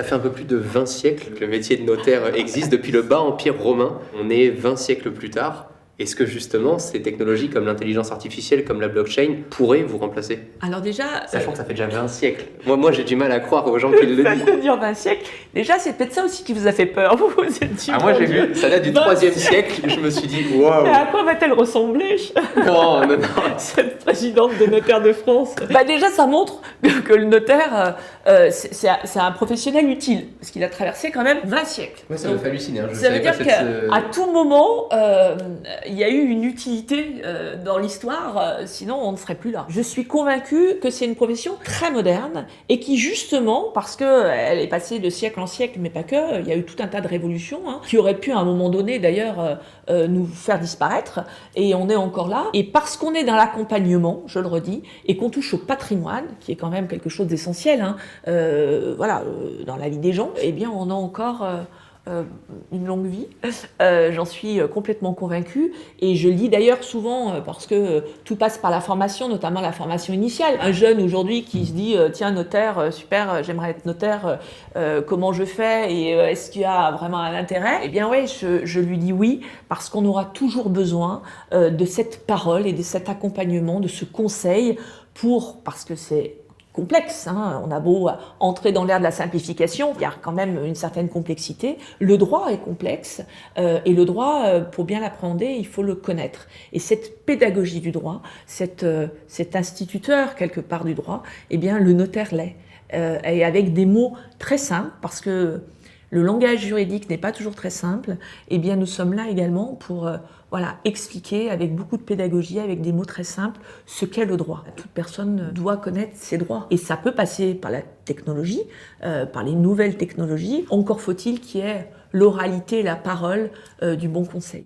Ça fait un peu plus de 20 siècles que le métier de notaire existe, depuis le bas empire romain. On est 20 siècles plus tard. Est-ce que justement ces technologies comme l'intelligence artificielle, comme la blockchain, pourraient vous remplacer? Alors déjà... Sachant que ça fait déjà 20 siècles. Moi j'ai du mal à croire aux gens qui le Ça disent. veut dire 20 siècles. Déjà, c'est peut-être ça aussi qui vous a fait peur. Vous vous êtes dit, Moi mon j'ai Dieu, vu, ça date du 20 3e siècle, je me suis dit waouh. Mais à quoi va-t-elle ressembler, Non, cette présidente de Notaires de France? Déjà, ça montre que le notaire, c'est un professionnel utile, parce qu'il a traversé quand même 20 siècles. Ouais, ça me fait halluciner. Ça veut dire qu'à tout moment, il y a eu une utilité dans l'histoire, sinon on ne serait plus là. Je suis convaincue que c'est une profession très moderne et qui justement, parce qu'elle est passée de siècle en siècle, mais pas que, il y a eu tout un tas de révolutions qui auraient pu à un moment donné d'ailleurs nous faire disparaître, et on est encore là. Et parce qu'on est dans l'accompagnement, je le redis, et qu'on touche au patrimoine, qui est quand même quelque chose d'essentiel, dans la vie des gens, eh bien on a encore... une longue vie, j'en suis complètement convaincue, et je lis d'ailleurs souvent, parce que tout passe par la formation, notamment la formation initiale. Un jeune aujourd'hui qui se dit tiens, notaire, super, j'aimerais être notaire, comment je fais, et est-ce qu'il y a vraiment un intérêt? Eh bien oui, je lui dis oui, parce qu'on aura toujours besoin de cette parole et de cet accompagnement, de ce conseil, parce que c'est complexe, on a beau entrer dans l'ère de la simplification, il y a quand même une certaine complexité. Le droit est complexe, et le droit, pour bien l'appréhender, il faut le connaître. Et cette pédagogie du droit, cet instituteur quelque part du droit, eh bien le notaire l'est, et avec des mots très simples, parce que le langage juridique n'est pas toujours très simple, eh bien nous sommes là également pour expliquer avec beaucoup de pédagogie, avec des mots très simples, ce qu'est le droit. Toute personne doit connaître ses droits. Et ça peut passer par la technologie, par les nouvelles technologies. Encore faut-il qu'il y ait l'oralité, la parole du bon conseil.